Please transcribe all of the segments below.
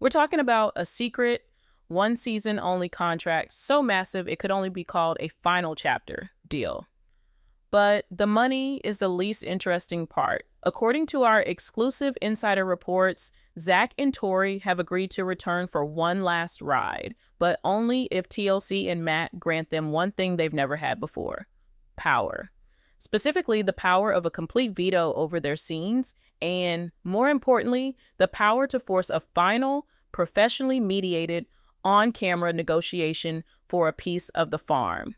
We're talking about a secret, one season only contract so massive it could only be called a final chapter deal. But the money is the least interesting part. According to our exclusive insider reports, Zach and Tori have agreed to return for one last ride, but only if TLC and Matt grant them one thing they've never had before: power. Specifically, the power of a complete veto over their scenes, and more importantly, the power to force a final, professionally mediated, on-camera negotiation for a piece of the farm.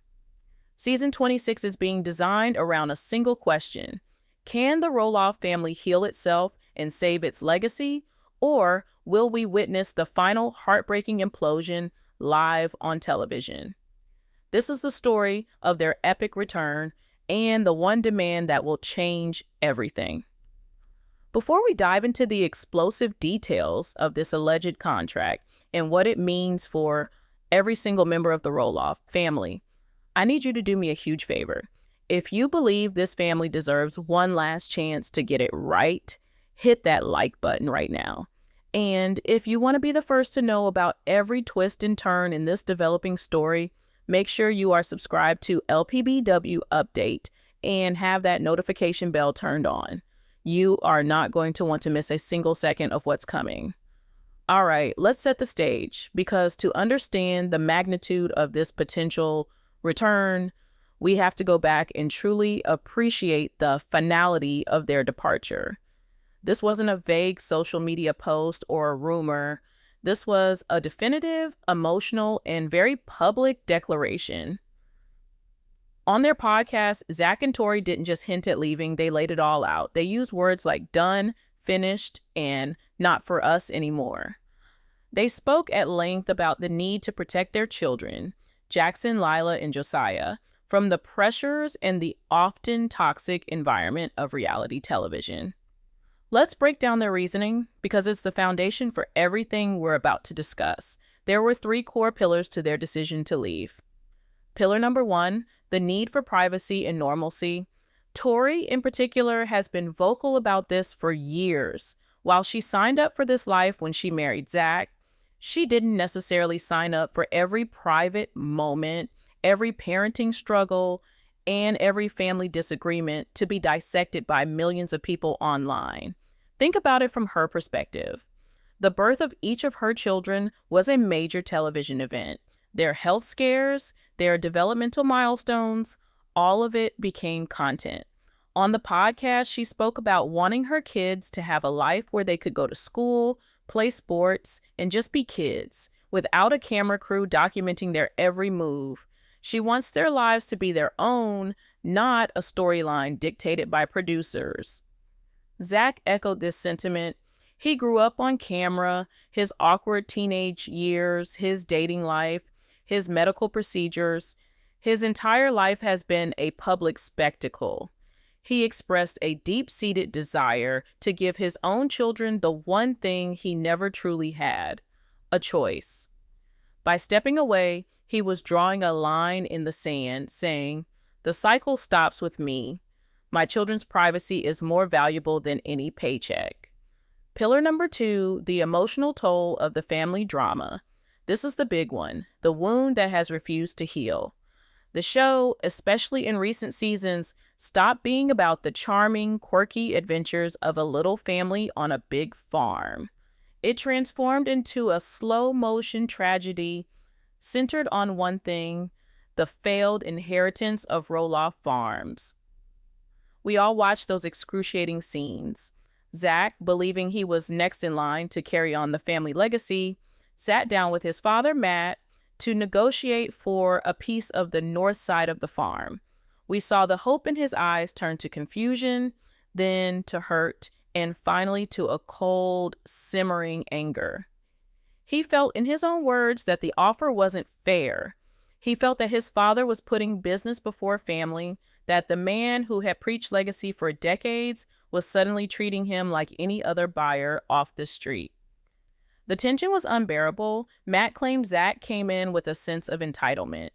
Season 26 is being designed around a single question: can the Roloff family heal itself and save its legacy, or will we witness the final heartbreaking implosion live on television? This is the story of their epic return and the one demand that will change everything. Before we dive into the explosive details of this alleged contract and what it means for every single member of the Roloff family, I need you to do me a huge favor. If you believe this family deserves one last chance to get it right, hit that like button right now. And if you want to be the first to know about every twist and turn in this developing story, make sure you are subscribed to LPBW Update and have that notification bell turned on. You are not going to want to miss a single second of what's coming. All right, let's set the stage, because to understand the magnitude of this potential return, we have to go back and truly appreciate the finality of their departure. This wasn't a vague social media post or a rumor. This was a definitive, emotional, and very public declaration. On their podcast, Zach and Tori didn't just hint at leaving, they laid it all out. They used words like done, finished, and not for us anymore. They spoke at length about the need to protect their children, Jackson, Lila, and Josiah, from the pressures and the often toxic environment of reality television. Let's break down their reasoning, because it's the foundation for everything we're about to discuss. There were 3 core pillars to their decision to leave. Pillar number 1, the need for privacy and normalcy. Tori, in particular, has been vocal about this for years. While she signed up for this life when she married Zach, she didn't necessarily sign up for every private moment, every parenting struggle, and every family disagreement to be dissected by millions of people online. Think about it from her perspective. The birth of each of her children was a major television event. Their health scares, their developmental milestones, all of it became content. On the podcast, she spoke about wanting her kids to have a life where they could go to school, play sports, and just be kids, without a camera crew documenting their every move. She wants their lives to be their own, not a storyline dictated by producers. Zach echoed this sentiment. He grew up on camera, his awkward teenage years, his dating life, his medical procedures. His entire life has been a public spectacle. He expressed a deep-seated desire to give his own children the one thing he never truly had: a choice. By stepping away, he was drawing a line in the sand, saying, "The cycle stops with me. My children's privacy is more valuable than any paycheck." Pillar number 2, the emotional toll of the family drama. This is the big one, the wound that has refused to heal. The show, especially in recent seasons, stopped being about the charming, quirky adventures of a little family on a big farm. It transformed into a slow-motion tragedy centered on one thing: the failed inheritance of Roloff Farms. We all watched those excruciating scenes. Zach, believing he was next in line to carry on the family legacy, sat down with his father, Matt, to negotiate for a piece of the north side of the farm. We saw the hope in his eyes turn to confusion, then to hurt, and finally to a cold, simmering anger. He felt, in his own words, that the offer wasn't fair. He felt that his father was putting business before family, that the man who had preached legacy for decades was suddenly treating him like any other buyer off the street. The tension was unbearable. Matt claimed Zach came in with a sense of entitlement.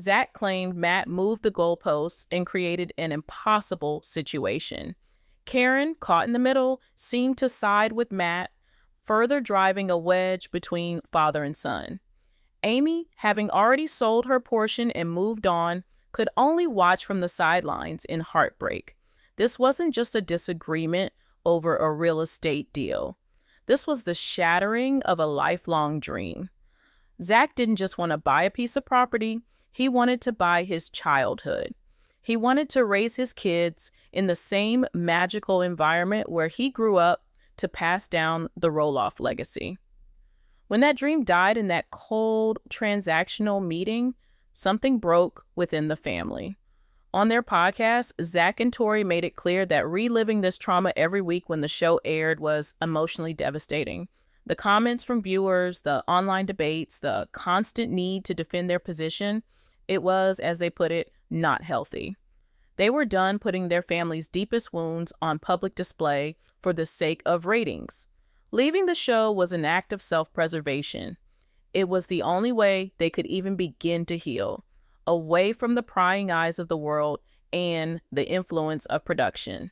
Zach claimed Matt moved the goalposts and created an impossible situation. Karen, caught in the middle, seemed to side with Matt, further driving a wedge between father and son. Amy, having already sold her portion and moved on, could only watch from the sidelines in heartbreak. This wasn't just a disagreement over a real estate deal. This was the shattering of a lifelong dream. Zach didn't just want to buy a piece of property, he wanted to buy his childhood. He wanted to raise his kids in the same magical environment where he grew up to pass down the Roloff legacy. When that dream died in that cold, transactional meeting, something broke within the family. On their podcast, Zach and Tori made it clear that reliving this trauma every week when the show aired was emotionally devastating. The comments from viewers, the online debates, the constant need to defend their position, it was, as they put it, not healthy. They were done putting their family's deepest wounds on public display for the sake of ratings. Leaving the show was an act of self-preservation. It was the only way they could even begin to heal, away from the prying eyes of the world and the influence of production.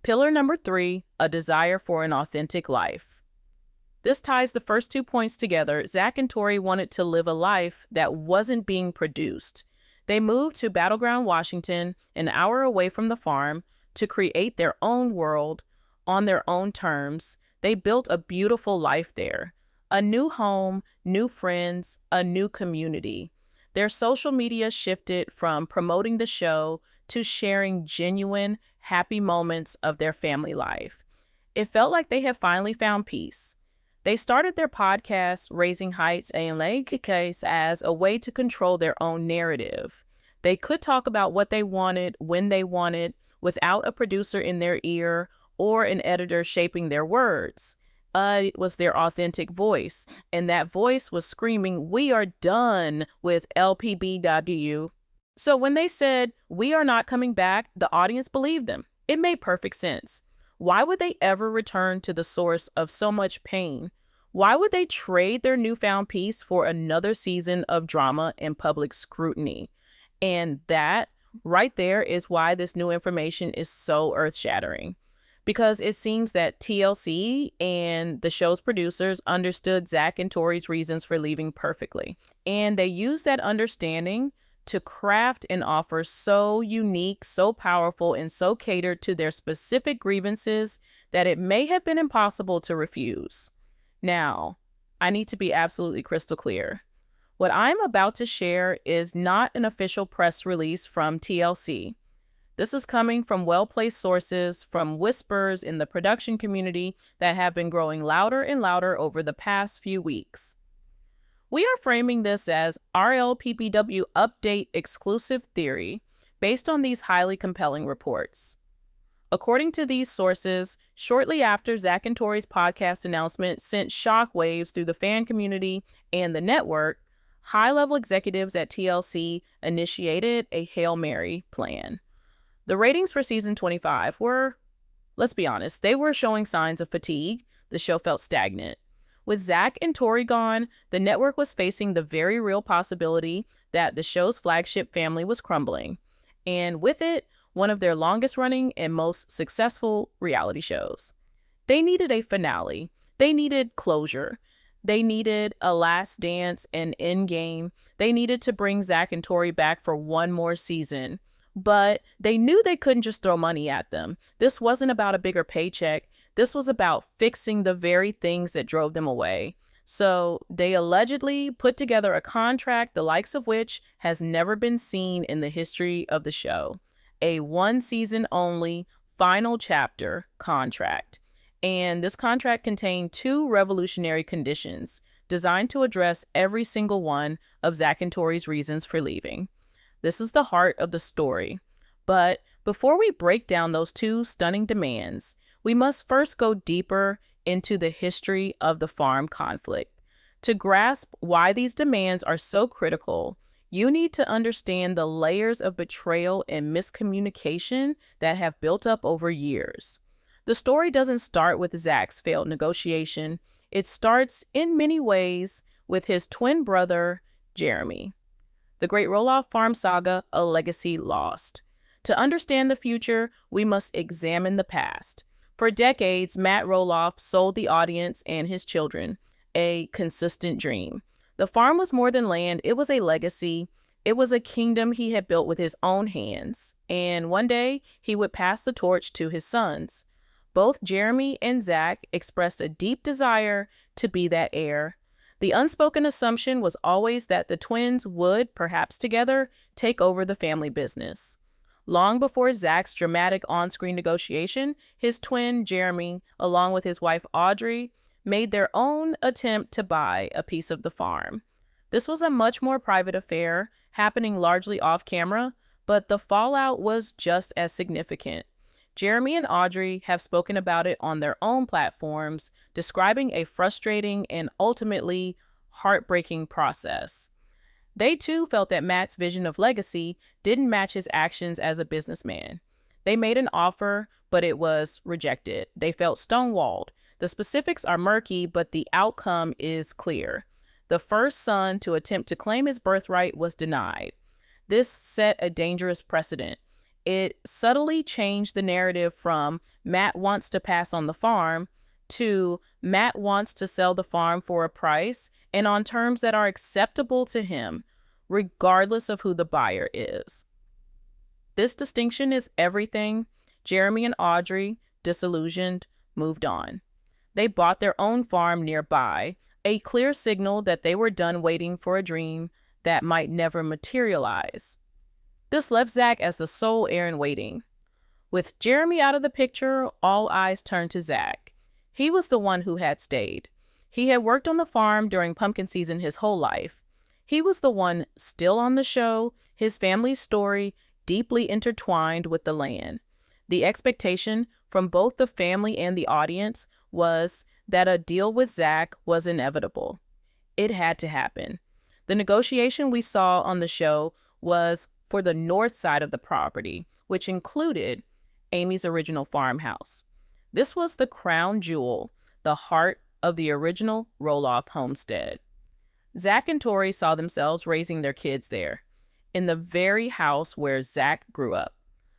Pillar number 3, a desire for an authentic life. This ties the first 2 points together. Zach and Tori wanted to live a life that wasn't being produced. They moved to Battleground, Washington, an hour away from the farm, to create their own world on their own terms. They built a beautiful life there. A new home, new friends, a new community. Their social media shifted from promoting the show to sharing genuine, happy moments of their family life. It felt like they had finally found peace. They started their podcast, Raising Heights and Case, as a way to control their own narrative. They could talk about what they wanted, when they wanted, without a producer in their ear or an editor shaping their words. It was their authentic voice, and that voice was screaming, "We are done with LPBW." So when they said, "We are not coming back," the audience believed them. It made perfect sense. Why would they ever return to the source of so much pain? Why would they trade their newfound peace for another season of drama and public scrutiny? And that right there is why this new information is so earth-shattering. Because it seems that TLC and the show's producers understood Zach and Tori's reasons for leaving perfectly. And they used that understanding to craft an offer so unique, so powerful, and so catered to their specific grievances that it may have been impossible to refuse. Now, I need to be absolutely crystal clear. What I'm about to share is not an official press release from TLC. This is coming from well-placed sources, from whispers in the production community that have been growing louder and louder over the past few weeks. We are framing this as our LPBW update exclusive theory based on these highly compelling reports. According to these sources, shortly after Zach and Tori's podcast announcement sent shockwaves through the fan community and the network, high-level executives at TLC initiated a Hail Mary plan. The ratings for season 25 were, let's be honest, they were showing signs of fatigue. The show felt stagnant. With Zach and Tori gone, the network was facing the very real possibility that the show's flagship family was crumbling. And with it, one of their longest-running and most successful reality shows. They needed a finale. They needed closure. They needed a last dance and endgame. They needed to bring Zach and Tori back for one more season. But they knew they couldn't just throw money at them. This wasn't about a bigger paycheck. This was about fixing the very things that drove them away. So they allegedly put together a contract the likes of which has never been seen in the history of the show. A one-season-only, final chapter contract. And this contract contained 2 revolutionary conditions designed to address every single one of Zach and Tori's reasons for leaving. This is the heart of the story. But before we break down those 2 stunning demands, we must first go deeper into the history of the farm conflict. To grasp why these demands are so critical, you need to understand the layers of betrayal and miscommunication that have built up over years. The story doesn't start with Zach's failed negotiation. It starts, in many ways, with his twin brother, Jeremy. The Great Roloff Farm Saga, a legacy lost. To understand the future, we must examine the past. For decades, Matt Roloff sold the audience and his children a consistent dream. The farm was more than land, it was a legacy. It was a kingdom he had built with his own hands. And one day, he would pass the torch to his sons. Both Jeremy and Zach expressed a deep desire to be that heir. The unspoken assumption was always that the twins would, perhaps together, take over the family business. Long before Zach's dramatic on-screen negotiation, his twin, Jeremy, along with his wife, Audrey, made their own attempt to buy a piece of the farm. This was a much more private affair, happening largely off-camera, but the fallout was just as significant. Jeremy and Audrey have spoken about it on their own platforms, describing a frustrating and ultimately heartbreaking process. They too felt that Matt's vision of legacy didn't match his actions as a businessman. They made an offer, but it was rejected. They felt stonewalled. The specifics are murky, but the outcome is clear. The first son to attempt to claim his birthright was denied. This set a dangerous precedent. It subtly changed the narrative from Matt wants to pass on the farm to Matt wants to sell the farm for a price and on terms that are acceptable to him, regardless of who the buyer is. This distinction is everything. Jeremy and Audrey, disillusioned, moved on. They bought their own farm nearby, a clear signal that they were done waiting for a dream that might never materialize. This left Zach as the sole heir in waiting. With Jeremy out of the picture, all eyes turned to Zach. He was the one who had stayed. He had worked on the farm during pumpkin season his whole life. He was the one still on the show, his family's story deeply intertwined with the land. The expectation from both the family and the audience was that a deal with Zach was inevitable. It had to happen. The negotiation we saw on the show was for the north side of the property, which included Amy's original farmhouse. This was the crown jewel, the heart of the original Roloff homestead. Zach and Tori saw themselves raising their kids there, in the very house where Zach grew up.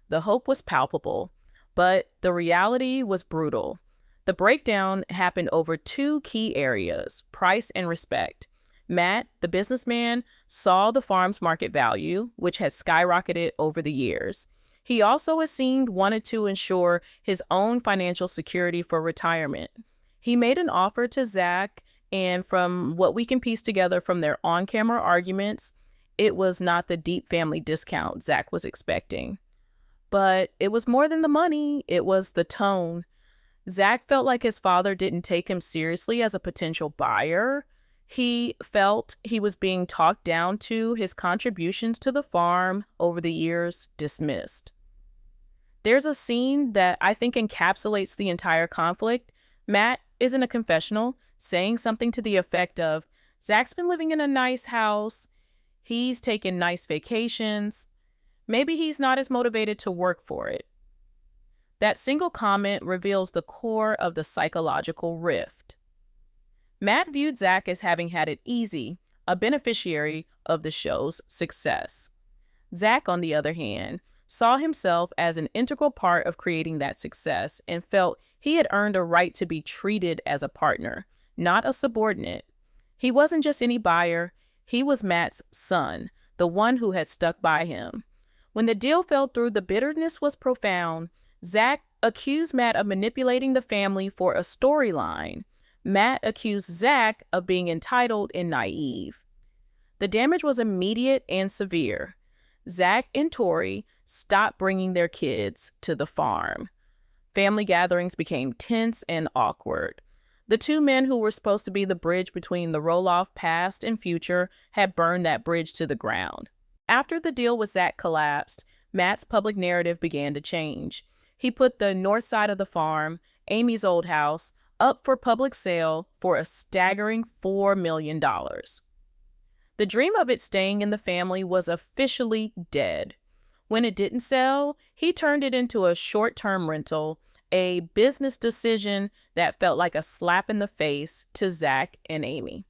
The hope was palpable, but the reality was brutal. The breakdown happened over two key areas, price and respect. Matt, the businessman, saw the farm's market value, which had skyrocketed over the years. He also, it seemed, wanted to ensure his own financial security for retirement. He made an offer to Zach, and from what we can piece together from their on-camera arguments, it was not the deep family discount Zach was expecting. But it was more than the money, it was the tone. Zach felt like his father didn't take him seriously as a potential buyer. He felt he was being talked down to, his contributions to the farm over the years dismissed. There's a scene that I think encapsulates the entire conflict. Matt is in a confessional saying something to the effect of, Zach's been living in a nice house, he's taken nice vacations, maybe he's not as motivated to work for it. That single comment reveals the core of the psychological rift. Matt viewed Zach as having had it easy, a beneficiary of the show's success. Zach, on the other hand, saw himself as an integral part of creating that success and felt he had earned a right to be treated as a partner, not a subordinate. He wasn't just any buyer, he was Matt's son, the one who had stuck by him. When the deal fell through, the bitterness was profound. Zach accused Matt of manipulating the family for a storyline. Matt accused Zach of being entitled and naive. The damage was immediate and severe. Zach and Tori stopped bringing their kids to the farm. Family gatherings became tense and awkward. The two men who were supposed to be the bridge between the Roloff past and future had burned that bridge to the ground. After the deal with Zach collapsed, Matt's public narrative began to change. He put the north side of the farm, Amy's old house, up for public sale for a staggering $4 million. The dream of it staying in the family was officially dead. When it didn't sell, he turned it into a short-term rental, a business decision that felt like a slap in the face to Zach and Amy.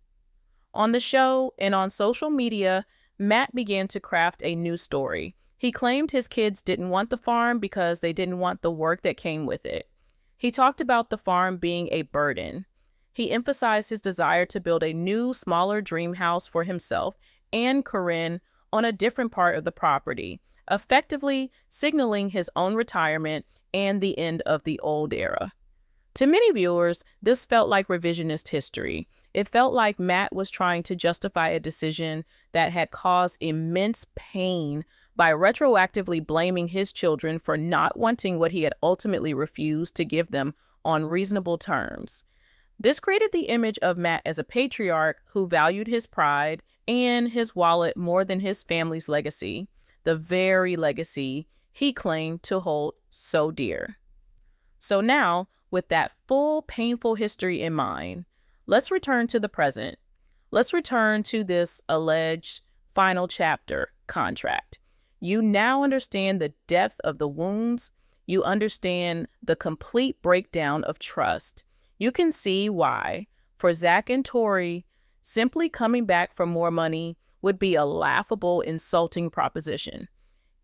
On the show and on social media, Matt began to craft a new story. He claimed his kids didn't want the farm because they didn't want the work that came with it. He talked about the farm being a burden. He emphasized his desire to build a new, smaller dream house for himself and Corinne on a different part of the property, effectively signaling his own retirement and the end of the old era. To many viewers, this felt like revisionist history. It felt like Matt was trying to justify a decision that had caused immense pain by retroactively blaming his children for not wanting what he had ultimately refused to give them on reasonable terms. This created the image of Matt as a patriarch who valued his pride and his wallet more than his family's legacy, the very legacy he claimed to hold so dear. So now, with that full painful history in mind, let's return to the present. Let's return to this alleged final chapter contract. You now understand the depth of the wounds. You understand the complete breakdown of trust. You can see why, for Zach and Tori, simply coming back for more money would be a laughable, insulting proposition.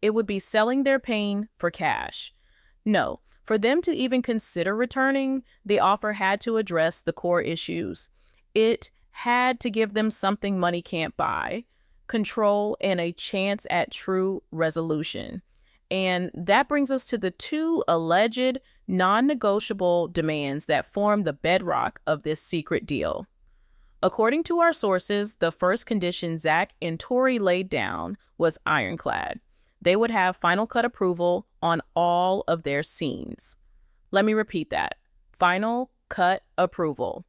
It would be selling their pain for cash. No, for them to even consider returning, the offer had to address the core issues. It had to give them something money can't buy, control, and a chance at true resolution. And that brings us to the two alleged non-negotiable demands that form the bedrock of this secret deal. According to our sources, the first condition Zach and Tori laid down was ironclad. They would have final cut approval on all of their scenes. Let me repeat that. Final cut approval.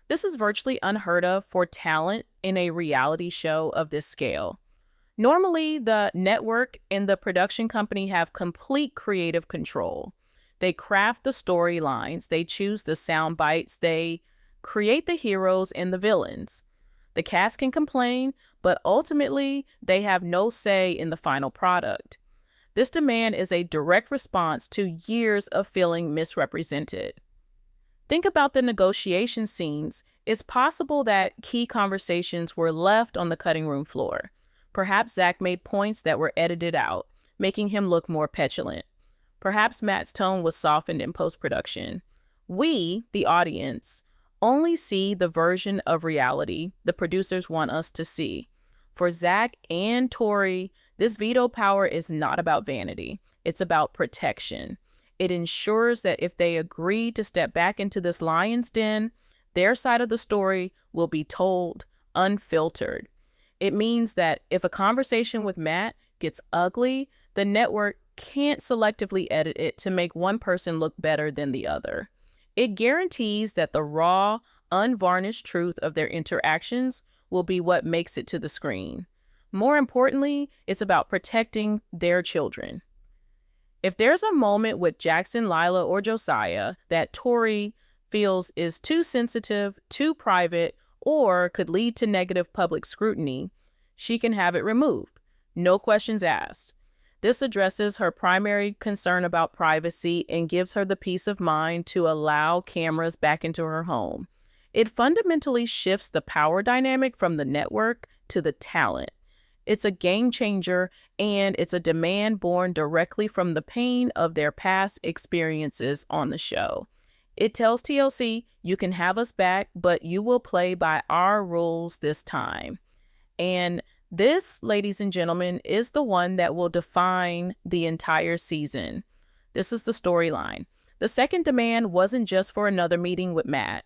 This is virtually unheard of for talent in a reality show of this scale. Normally, the network and the production company have complete creative control. They craft the storylines, they choose the sound bites, they create the heroes and the villains. The cast can complain, but ultimately, they have no say in the final product. This demand is a direct response to years of feeling misrepresented. Think about the negotiation scenes. It's possible that key conversations were left on the cutting room floor. Perhaps Zach made points that were edited out, making him look more petulant. Perhaps Matt's tone was softened in post-production. We, the audience, only see the version of reality the producers want us to see. For Zach and Tori, this veto power is not about vanity. It's about protection. It ensures that if they agree to step back into this lion's den, their side of the story will be told unfiltered. It means that if a conversation with Matt gets ugly, the network can't selectively edit it to make one person look better than the other. It guarantees that the raw, unvarnished truth of their interactions will be what makes it to the screen. More importantly, it's about protecting their children. If there's a moment with Jackson, Lila, or Josiah that Tori feels is too sensitive, too private, or could lead to negative public scrutiny, she can have it removed. No questions asked. This addresses her primary concern about privacy and gives her the peace of mind to allow cameras back into her home. It fundamentally shifts the power dynamic from the network to the talent. It's a game changer, and it's a demand born directly from the pain of their past experiences on the show. It tells TLC, you can have us back, but you will play by our rules this time. And this, ladies and gentlemen, is the one that will define the entire season. This is the storyline. The second demand wasn't just for another meeting with Matt.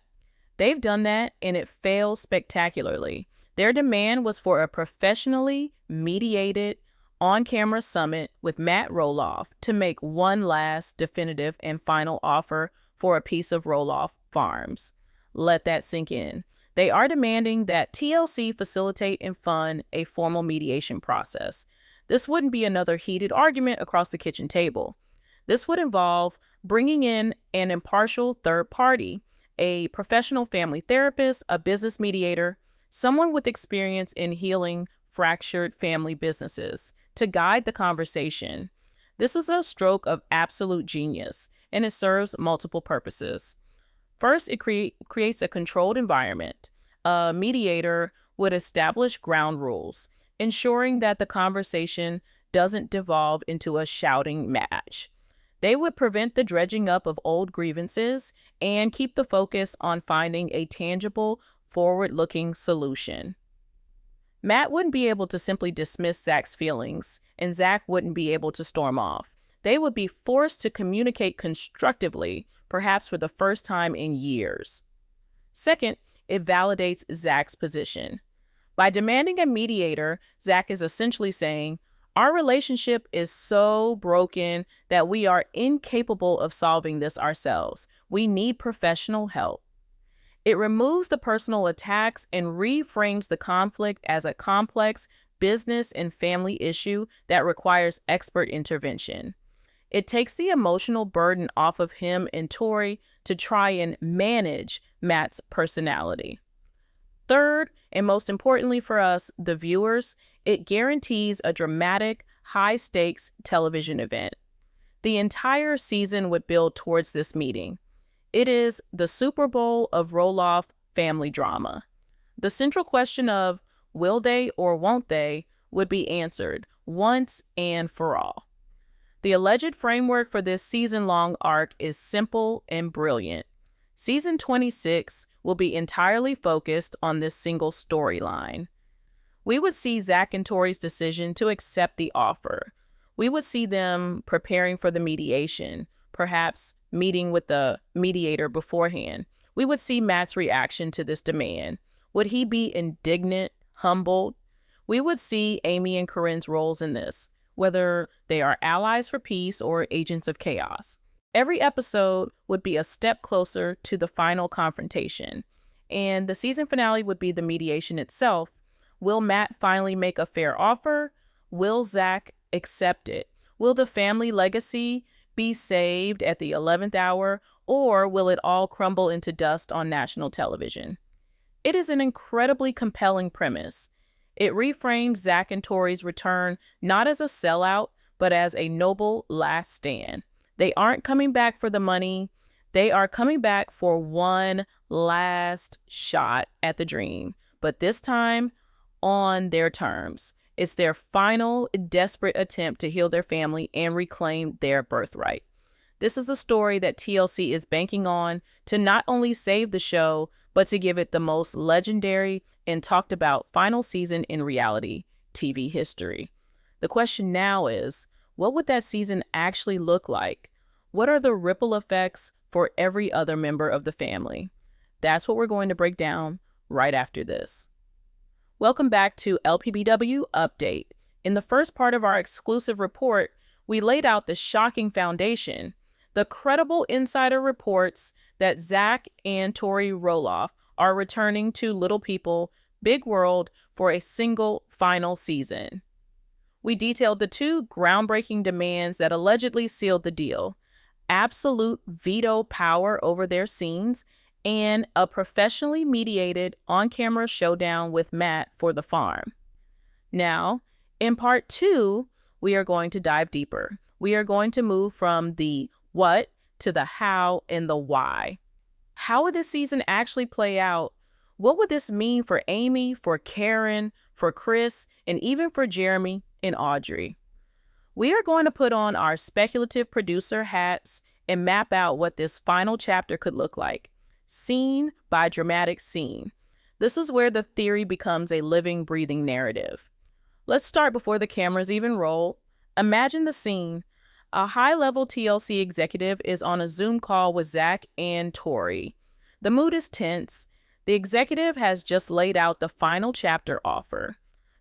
They've done that, and it failed spectacularly. Their demand was for a professionally mediated, on-camera summit with Matt Roloff to make one last definitive and final offer for a piece of Roloff Farms. Let that sink in. They are demanding that TLC facilitate and fund a formal mediation process. This wouldn't be another heated argument across the kitchen table. This would involve bringing in an impartial third party, a professional family therapist, a business mediator, someone with experience in healing fractured family businesses to guide the conversation. This is a stroke of absolute genius, and it serves multiple purposes. First, it creates a controlled environment. A mediator would establish ground rules, ensuring that the conversation doesn't devolve into a shouting match. They would prevent the dredging up of old grievances and keep the focus on finding a tangible, forward-looking solution. Matt wouldn't be able to simply dismiss Zach's feelings, and Zach wouldn't be able to storm off. They would be forced to communicate constructively, perhaps for the first time in years. Second, it validates Zach's position. By demanding a mediator, Zach is essentially saying, our relationship is so broken that we are incapable of solving this ourselves. We need professional help. It removes the personal attacks and reframes the conflict as a complex business and family issue that requires expert intervention. It takes the emotional burden off of him and Tori to try and manage Matt's personality. Third, and most importantly for us, the viewers, it guarantees a dramatic, high-stakes television event. The entire season would build towards this meeting. It is the Super Bowl of Roloff family drama. The central question of will they or won't they would be answered once and for all. The alleged framework for this season-long arc is simple and brilliant. Season 26 will be entirely focused on this single storyline. We would see Zach and Tori's decision to accept the offer. We would see them preparing for the mediation, perhaps meeting with the mediator beforehand. We would see Matt's reaction to this demand. Would he be indignant, humbled? We would see Amy and Corinne's roles in this, whether they are allies for peace or agents of chaos. Every episode would be a step closer to the final confrontation, and the season finale would be the mediation itself. Will Matt finally make a fair offer? Will Zach accept it? Will the family legacy be saved at the 11th hour, or will it all crumble into dust on national television? It is an incredibly compelling premise. It reframes Zach and Tori's return not as a sellout, but as a noble last stand. They aren't coming back for the money. They are coming back for one last shot at the dream, but this time on their terms. It's their final desperate attempt to heal their family and reclaim their birthright. This is a story that TLC is banking on to not only save the show, but to give it the most legendary and talked about final season in reality TV history. The question now is, what would that season actually look like? What are the ripple effects for every other member of the family? That's what we're going to break down right after this. Welcome back to LPBW Update. In the first part of our exclusive report, we laid out the shocking foundation, the credible insider reports that Zach and Tori Roloff are returning to Little People, Big World for a single final season. We detailed the two groundbreaking demands that allegedly sealed the deal: absolute veto power over their scenes and a professionally mediated on-camera showdown with Matt for the farm. Now, in part 2, we are going to dive deeper. We are going to move from the what to the how and the why. How would this season actually play out? What would this mean for Amy, for Karen, for Chris, and even for Jeremy and Audrey? We are going to put on our speculative producer hats and map out what this final chapter could look like, scene by dramatic scene. This is where the theory becomes a living, breathing narrative. Let's start before the cameras even roll. Imagine the scene. A high-level TLC executive is on a Zoom call with Zach and Tori. The mood is tense. The executive has just laid out the final chapter offer.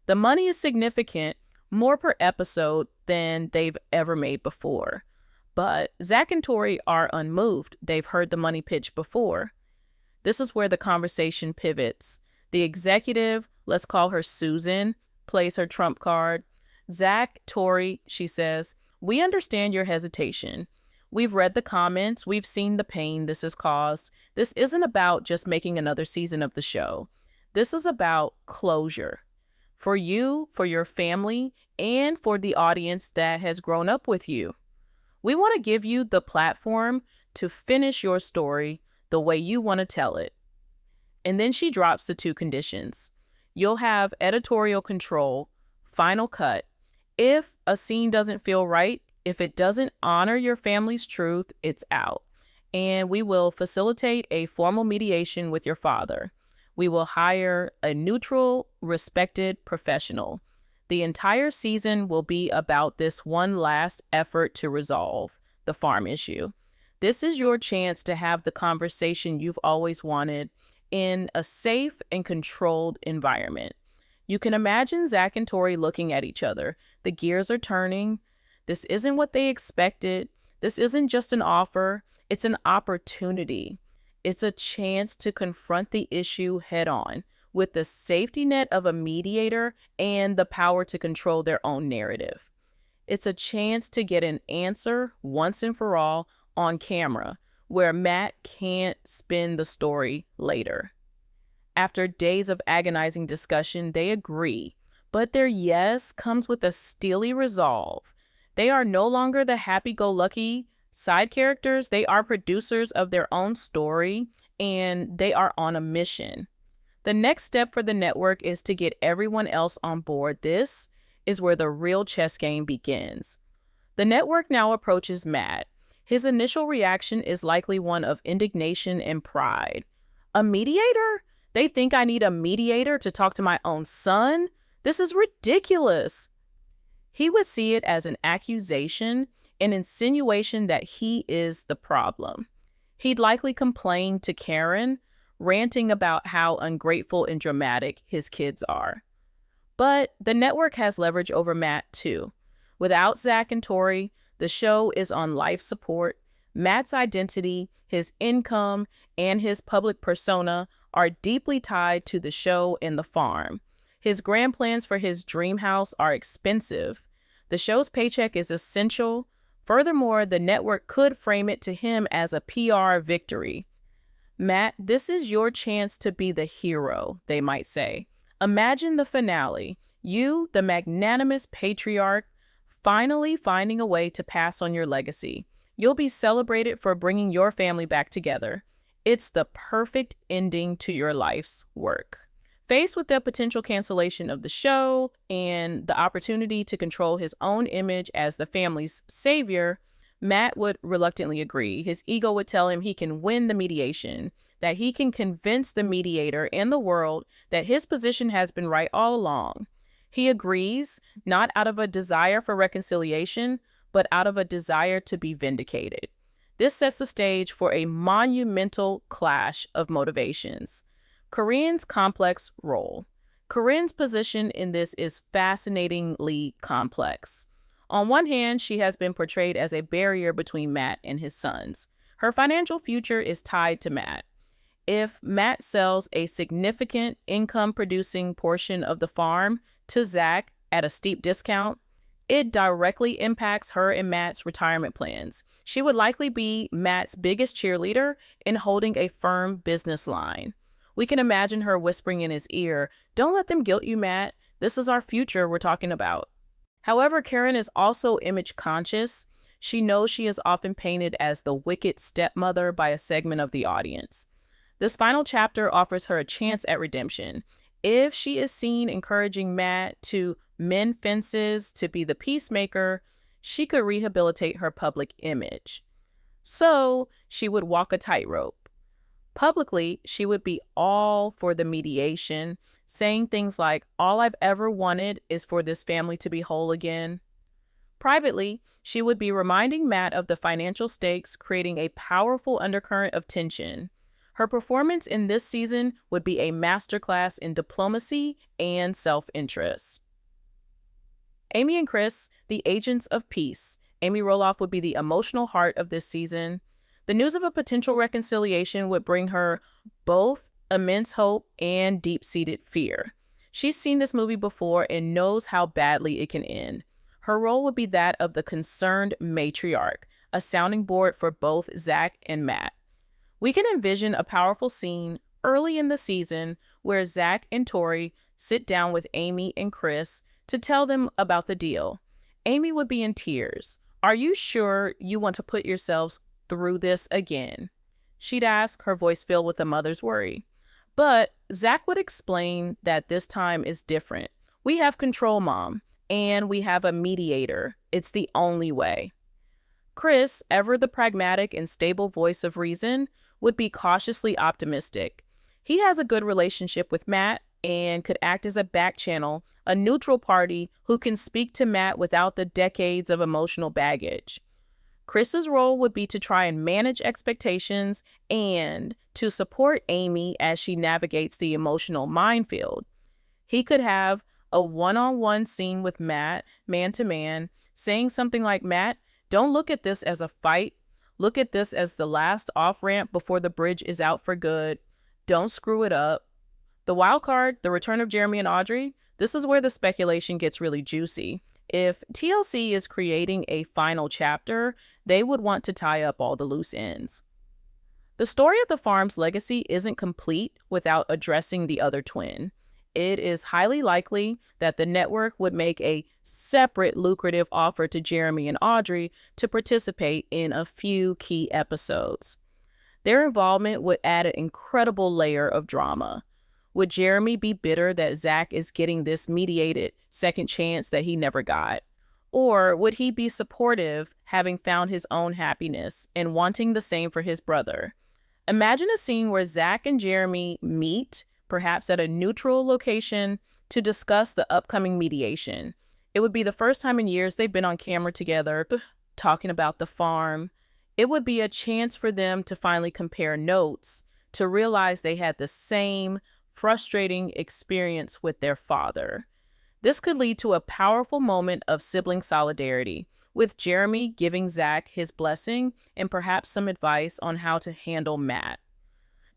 The money is significant, more per episode than they've ever made before. But Zach and Tori are unmoved. They've heard the money pitch before. This is where the conversation pivots. The executive, let's call her Susan, plays her trump card. Zach, Tori, she says, we understand your hesitation. We've read the comments. We've seen the pain this has caused. This isn't about just making another season of the show. This is about closure. For you, for your family, and for the audience that has grown up with you. We want to give you the platform to finish your story the way you want to tell it. And then she drops the two conditions. You'll have editorial control, final cut. If a scene doesn't feel right, If it doesn't honor your family's truth, it's out. And we will facilitate a formal mediation with your father. We will hire a neutral, respected professional. The entire season will be about this one last effort to resolve the farm issue. This is your chance to have the conversation you've always wanted in a safe and controlled environment. You can imagine Zach and Tori looking at each other. The gears are turning. This isn't what they expected. This isn't just an offer. It's an opportunity. It's a chance to confront the issue head on with the safety net of a mediator and the power to control their own narrative. It's a chance to get an answer once and for all on camera where Matt can't spin the story later. After days of agonizing discussion, they agree, but their yes comes with a steely resolve. They are no longer the happy-go-lucky side characters. They are producers of their own story, and they are on a mission. The next step for the network is to get everyone else on board. This is where the real chess game begins. The network now approaches Matt. His initial reaction is likely one of indignation and pride. A mediator? They think I need a mediator to talk to my own son? This is ridiculous. He would see it as an accusation, an insinuation that he is the problem. He'd likely complain to Karen, ranting about how ungrateful and dramatic his kids are. But the network has leverage over Matt, too. Without Zach and Tori, the show is on life support. Matt's identity, his income, and his public persona are deeply tied to the show and the farm. His grand plans for his dream house are expensive. The show's paycheck is essential. Furthermore, the network could frame it to him as a PR victory. Matt, this is your chance to be the hero, they might say. Imagine the finale. You, the magnanimous patriarch, finally finding a way to pass on your legacy. You'll be celebrated for bringing your family back together. It's the perfect ending to your life's work. Faced with the potential cancellation of the show and the opportunity to control his own image as the family's savior, Matt would reluctantly agree. His ego would tell him he can win the mediation, that he can convince the mediator and the world that his position has been right all along. He agrees, not out of a desire for reconciliation, but out of a desire to be vindicated. This sets the stage for a monumental clash of motivations. Corinne's complex role. Corinne's position in this is fascinatingly complex. On one hand, she has been portrayed as a barrier between Matt and his sons. Her financial future is tied to Matt. If Matt sells a significant income-producing portion of the farm to Zach at a steep discount, it directly impacts her and Matt's retirement plans. She would likely be Matt's biggest cheerleader in holding a firm business line. We can imagine her whispering in his ear, "Don't let them guilt you, Matt. This is our future we're talking about." However, Karen is also image conscious. She knows she is often painted as the wicked stepmother by a segment of the audience. This final chapter offers her a chance at redemption. If she is seen encouraging Matt to mend fences, to be the peacemaker, she could rehabilitate her public image. So she would walk a tightrope. Publicly, she would be all for the mediation, saying things like, "All I've ever wanted is for this family to be whole again." Privately, she would be reminding Matt of the financial stakes, creating a powerful undercurrent of tension. Her performance in this season would be a masterclass in diplomacy and self-interest. Amy and Chris, the agents of peace. Amy Roloff would be the emotional heart of this season. The news of a potential reconciliation would bring her both immense hope and deep-seated fear. She's seen this movie before and knows how badly it can end. Her role would be that of the concerned matriarch, a sounding board for both Zach and Matt. We can envision a powerful scene early in the season where Zach and Tori sit down with Amy and Chris to tell them about the deal. Amy would be in tears. "Are you sure you want to put yourselves through this again?" she'd ask, her voice filled with a mother's worry. But Zach would explain that this time is different. "We have control, Mom, and we have a mediator. It's the only way. Chris, ever the pragmatic and stable voice of reason, would be cautiously optimistic. He has a good relationship with Matt and could act as a back channel, a neutral party who can speak to Matt without the decades of emotional baggage. Chris's role would be to try and manage expectations and to support Amy as she navigates the emotional minefield. He could have a one-on-one scene with Matt, man to man, saying something like, "Matt, don't look at this as a fight. Look at this as the last off-ramp before the bridge is out for good. Don't screw it up." The wild card, the return of Jeremy and Audrey, this is where the speculation gets really juicy. If TLC is creating a final chapter, they would want to tie up all the loose ends. The story of the farm's legacy isn't complete without addressing the other twin. It is highly likely that the network would make a separate lucrative offer to Jeremy and Audrey to participate in a few key episodes. Their involvement would add an incredible layer of drama. Would Jeremy be bitter that Zach is getting this mediated second chance that he never got? Or would he be supportive, having found his own happiness and wanting the same for his brother? Imagine a scene where Zach and Jeremy meet, perhaps at a neutral location, to discuss the upcoming mediation. It would be the first time in years they've been on camera together, talking about the farm. It would be a chance for them to finally compare notes, to realize they had the same frustrating experience with their father. This could lead to a powerful moment of sibling solidarity, with Jeremy giving Zach his blessing and perhaps some advice on how to handle Matt.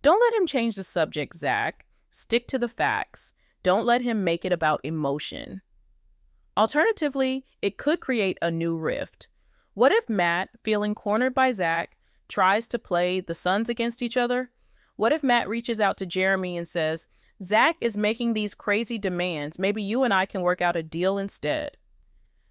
Don't let him change the subject, Zach. Stick to the facts. Don't let him make it about emotion. Alternatively, it could create a new rift. What if Matt, feeling cornered by Zach, tries to play the sons against each other? What if Matt reaches out to Jeremy and says, "Zach is making these crazy demands. Maybe you and I can work out a deal instead"?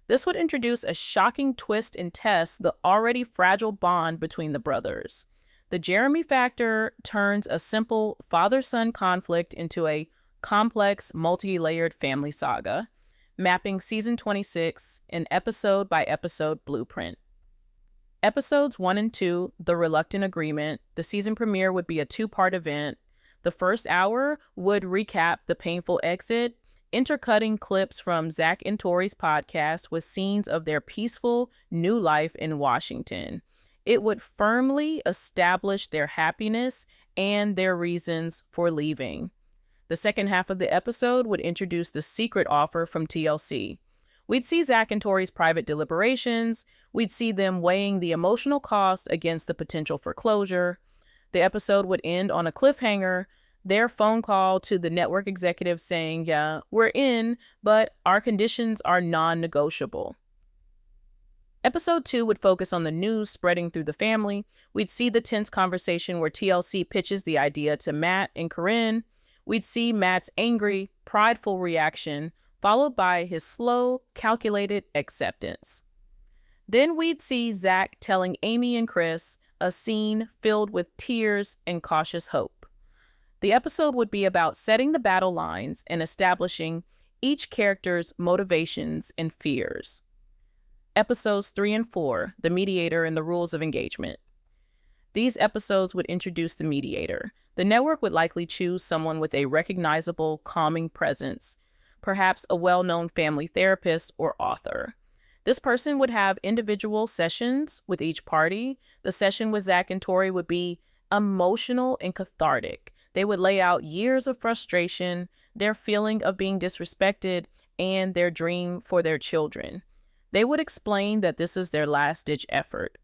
This would introduce a shocking twist and test the already fragile bond between the brothers. The Jeremy factor turns a simple father-son conflict into a complex, multi-layered family saga, mapping season 26 an episode-by-episode blueprint. Episodes 1 and 2, The Reluctant Agreement, the season premiere would be a two-part event. The first hour would recap the painful exit, intercutting clips from Zach and Tori's podcast with scenes of their peaceful new life in Washington. It would firmly establish their happiness and their reasons for leaving. The second half of the episode would introduce the secret offer from TLC. We'd see Zach and Tori's private deliberations. We'd see them weighing the emotional cost against the potential for closure. The episode would end on a cliffhanger, their phone call to the network executive saying, "Yeah, we're in, but our conditions are non-negotiable." Episode 2 would focus on the news spreading through the family. We'd see the tense conversation where TLC pitches the idea to Matt and Corinne. We'd see Matt's angry, prideful reaction, followed by his slow, calculated acceptance. Then we'd see Zach telling Amy and Chris, a scene filled with tears and cautious hope. The episode would be about setting the battle lines and establishing each character's motivations and fears. Episodes 3 and 4, The Mediator and the Rules of Engagement. These episodes would introduce the mediator. The network would likely choose someone with a recognizable, calming presence, perhaps a well-known family therapist or author. This person would have individual sessions with each party. The session with Zach and Tori would be emotional and cathartic. They would lay out years of frustration, their feeling of being disrespected, and their dream for their children. They would explain that this is their last-ditch effort.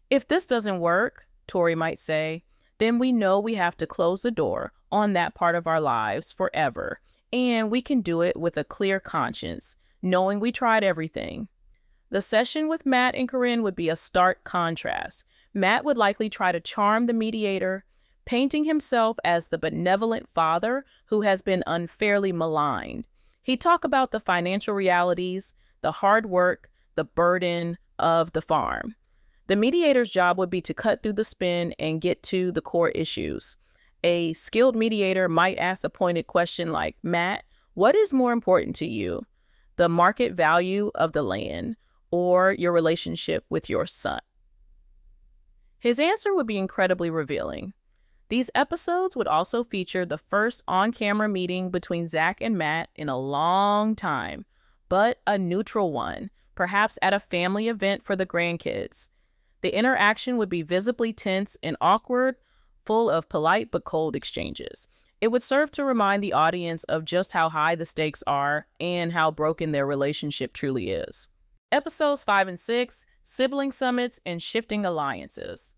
If this doesn't work, Tori might say, then we know we have to close the door on that part of our lives forever, and we can do it with a clear conscience, knowing we tried everything. The session with Matt and Corinne would be a stark contrast. Matt would likely try to charm the mediator, painting himself as the benevolent father who has been unfairly maligned. He'd talk about the financial realities, the hard work, the burden of the farm. The mediator's job would be to cut through the spin and get to the core issues. A skilled mediator might ask a pointed question like, "Matt, what is more important to you? the market value of the land, or your relationship with your son? His answer would be incredibly revealing. These episodes would also feature the first on-camera meeting between Zach and Matt in a long time, but a neutral one, perhaps at a family event for the grandkids. The interaction would be visibly tense and awkward, full of polite but cold exchanges. It would serve to remind the audience of just how high the stakes are and how broken their relationship truly is. Episodes 5 and 6, Sibling Summits and Shifting Alliances.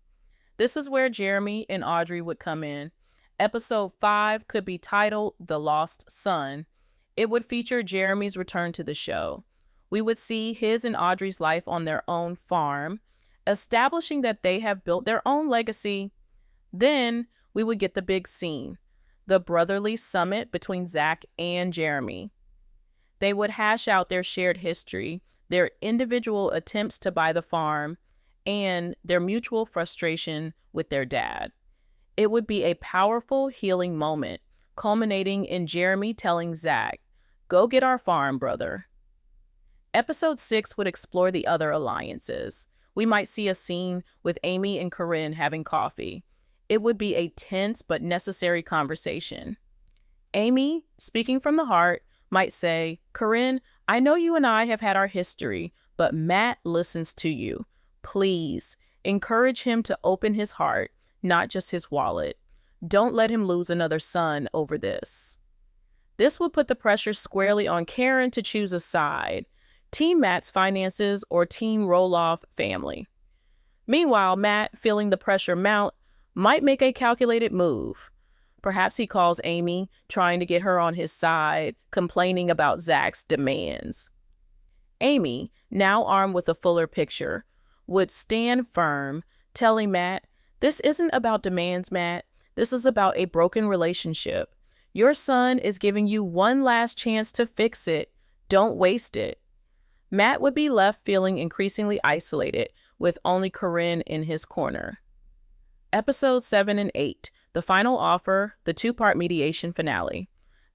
This is where Jeremy and Audrey would come in. Episode 5 could be titled The Lost Son. It would feature Jeremy's return to the show. We would see his and Audrey's life on their own farm, establishing that they have built their own legacy. Then we would get the big scene, the brotherly summit between Zach and Jeremy. They would hash out their shared history, their individual attempts to buy the farm, and their mutual frustration with their dad. It would be a powerful healing moment, culminating in Jeremy telling Zach, "Go get our farm, brother." Episode 6 would explore the other alliances. We might see a scene with Amy and Corinne having coffee. It would be a tense but necessary conversation. Amy, speaking from the heart, might say, "Corinne, I know you and I have had our history, but Matt listens to you. Please, encourage him to open his heart, not just his wallet. Don't let him lose another son over this." This would put the pressure squarely on Karen to choose a side, Team Matt's finances or Team Roloff family. Meanwhile, Matt, feeling the pressure mount, might make a calculated move. Perhaps he calls Amy, trying to get her on his side, complaining about Zach's demands. Amy, now armed with a fuller picture, would stand firm, telling Matt, "This isn't about demands, Matt. This is about a broken relationship. Your son is giving you one last chance to fix it. Don't waste it." Matt would be left feeling increasingly isolated, with only Corinne in his corner. Episodes 7 and 8, The Final Offer, the two-part mediation finale.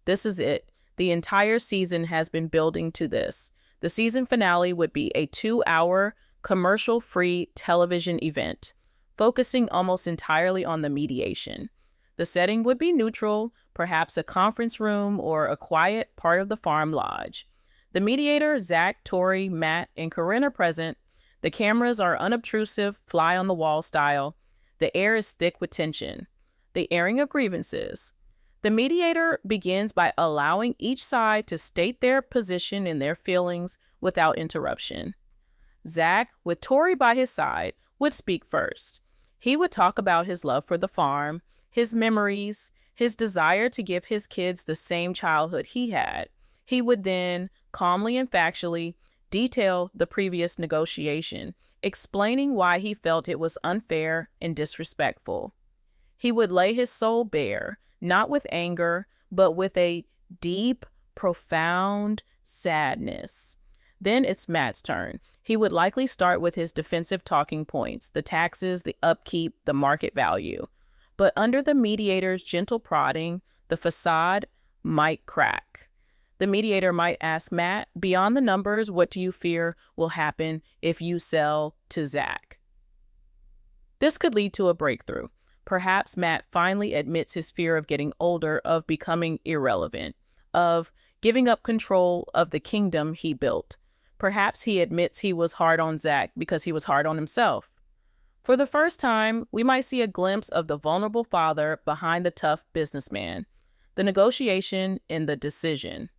This is it. The entire season has been building to this. The season finale would be a 2-hour, commercial-free television event, focusing almost entirely on the mediation. The setting would be neutral, perhaps a conference room or a quiet part of the farm lodge. The mediator, Zach, Tori, Matt, and Corinne are present. The cameras are unobtrusive, fly-on-the-wall style. The air is thick with tension. The airing of grievances. The mediator begins by allowing each side to state their position and their feelings without interruption. Zach, with Tori by his side, would speak first. He would talk about his love for the farm, his memories, his desire to give his kids the same childhood he had. He would then, calmly and factually, detail the previous negotiation, explaining why he felt it was unfair and disrespectful. He would lay his soul bare, not with anger, but with a deep, profound sadness. Then it's Matt's turn. He would likely start with his defensive talking points, the taxes, the upkeep, the market value. But under the mediator's gentle prodding, the facade might crack. The mediator might ask Matt, "Beyond the numbers, what do you fear will happen if you sell to Zach?" This could lead to a breakthrough. Perhaps Matt finally admits his fear of getting older, of becoming irrelevant, of giving up control of the kingdom he built. Perhaps he admits he was hard on Zach because he was hard on himself. For the first time, we might see a glimpse of the vulnerable father behind the tough businessman, the negotiation and the decision.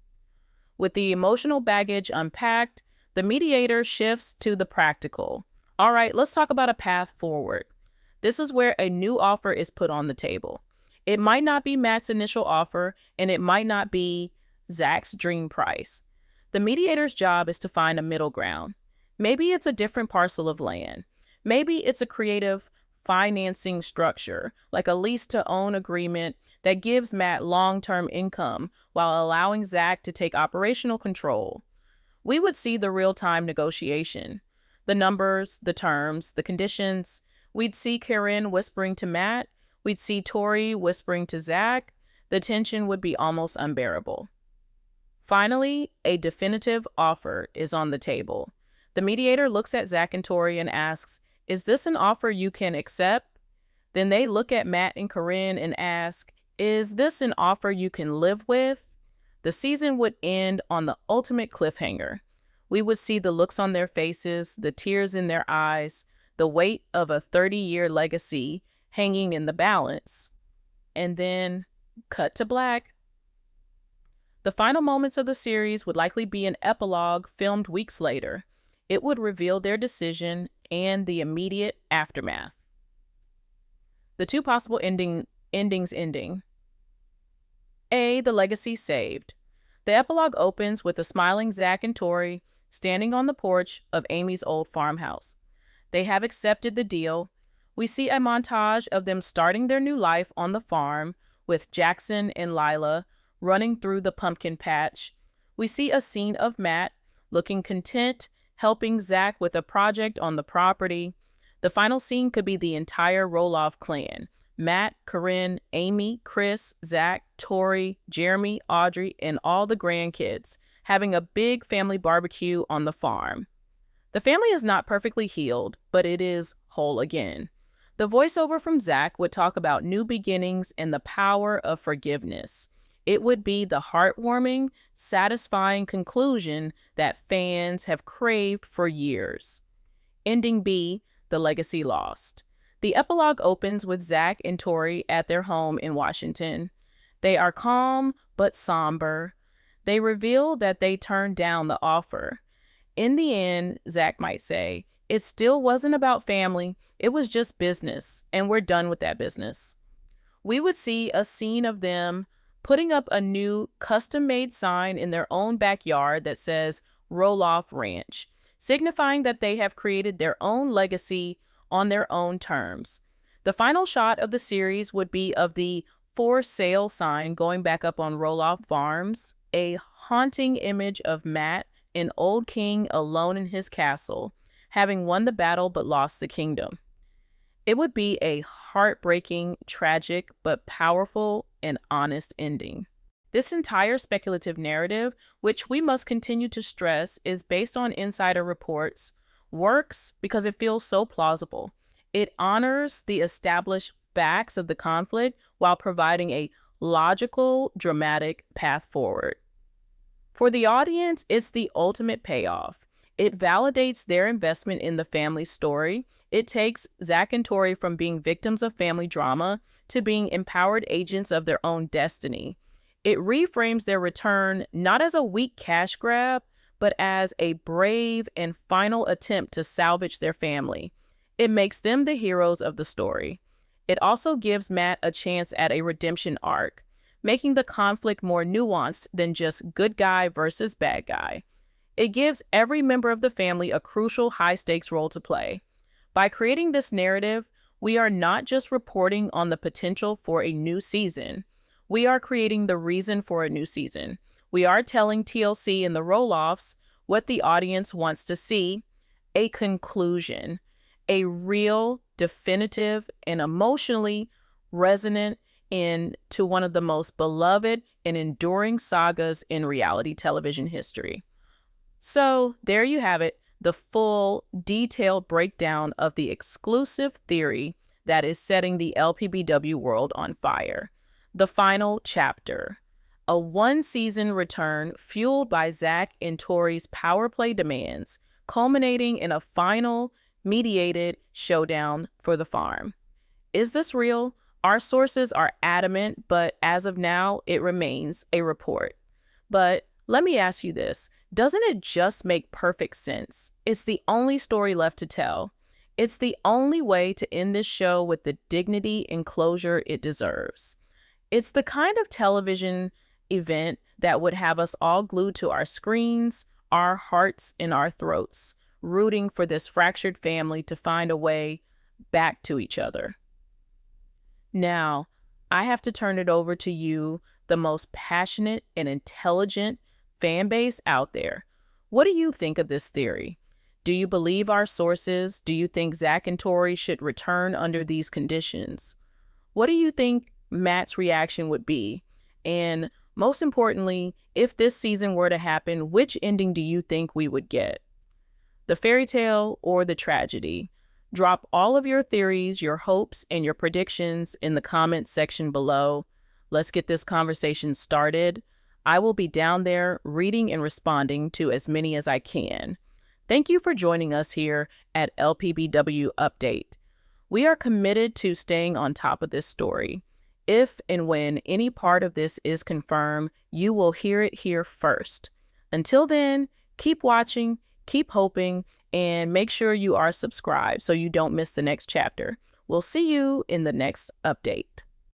With the emotional baggage unpacked, the mediator shifts to the practical. All right, let's talk about a path forward. This is where a new offer is put on the table. It might not be Matt's initial offer, and it might not be Zach's dream price. The mediator's job is to find a middle ground. Maybe it's a different parcel of land. Maybe it's a creative financing structure, like a lease-to-own agreement that gives Matt long-term income while allowing Zach to take operational control. We would see the real-time negotiation, the numbers, the terms, the conditions. We'd see Karen whispering to Matt. We'd see Tori whispering to Zach. The tension would be almost unbearable. Finally, a definitive offer is on the table. The mediator looks at Zach and Tori and asks, "Is this an offer you can accept?" Then they look at Matt and Corinne and ask, "Is this an offer you can live with?" The season would end on the ultimate cliffhanger. We would see the looks on their faces, the tears in their eyes, the weight of a 30-year legacy hanging in the balance. And then, cut to black. The final moments of the series would likely be an epilogue filmed weeks later. It would reveal their decision and the immediate aftermath. The two possible endings. A, the legacy saved. The epilogue opens with a smiling Zach and Tori standing on the porch of Amy's old farmhouse. They have accepted the deal. We see a montage of them starting their new life on the farm with Jackson and Lila running through the pumpkin patch. We see a scene of Matt looking content, helping Zach with a project on the property. The final scene could be the entire Roloff clan: Matt, Corinne, Amy, Chris, Zach, Tori, Jeremy, Audrey, and all the grandkids having a big family barbecue on the farm. The family is not perfectly healed, but it is whole again. The voiceover from Zach would talk about new beginnings and the power of forgiveness. It would be the heartwarming, satisfying conclusion that fans have craved for years. Ending B, the legacy lost. The epilogue opens with Zach and Tori at their home in Washington. They are calm but somber. They reveal that they turned down the offer. In the end, Zach might say, "It still wasn't about family. It was just business, and we're done with that business." We would see a scene of them putting up a new custom-made sign in their own backyard that says Roloff Ranch, signifying that they have created their own legacy on their own terms. The final shot of the series would be of the "For Sale" sign going back up on Roloff Farms, a haunting image of Matt, an old king alone in his castle, having won the battle but lost the kingdom. It would be a heartbreaking, tragic, but powerful and honest ending. This entire speculative narrative, which we must continue to stress, is based on insider reports, works because it feels so plausible. It honors the established facts of the conflict while providing a logical, dramatic path forward. For the audience, it's the ultimate payoff. It validates their investment in the family story. It takes Zach and Tori from being victims of family drama to being empowered agents of their own destiny. It reframes their return not as a weak cash grab, but as a brave and final attempt to salvage their family. It makes them the heroes of the story. It also gives Matt a chance at a redemption arc, making the conflict more nuanced than just good guy versus bad guy. It gives every member of the family a crucial high-stakes role to play. By creating this narrative, we are not just reporting on the potential for a new season. We are creating the reason for a new season. We are telling TLC and the Roloffs what the audience wants to see: a conclusion, a real, definitive, and emotionally resonant end to one of the most beloved and enduring sagas in reality television history. So there you have it, the full, detailed breakdown of the exclusive theory that is setting the LPBW world on fire. The final chapter. A one-season return fueled by Zach and Tori's power play demands, culminating in a final, mediated showdown for the farm. Is this real? Our sources are adamant, but as of now, it remains a report. But let me ask you this. Doesn't it just make perfect sense? It's the only story left to tell. It's the only way to end this show with the dignity and closure it deserves. It's the kind of television event that would have us all glued to our screens, our hearts in our throats, rooting for this fractured family to find a way back to each other. Now, I have to turn it over to you, the most passionate and intelligent fan base out there. What do you think of this theory? Do you believe our sources? Do you think Zach and Tori should return under these conditions? What do you think Matt's reaction would be? And Most importantly, if this season were to happen, which ending do you think we would get? The fairy tale or the tragedy? Drop all of your theories, your hopes, and your predictions in the comments section below. Let's get this conversation started. I will be down there reading and responding to as many as I can. Thank you for joining us here at LPBW Update. We are committed to staying on top of this story. If and when any part of this is confirmed, you will hear it here first. Until then, keep watching, keep hoping, and make sure you are subscribed so you don't miss the next chapter. We'll see you in the next update.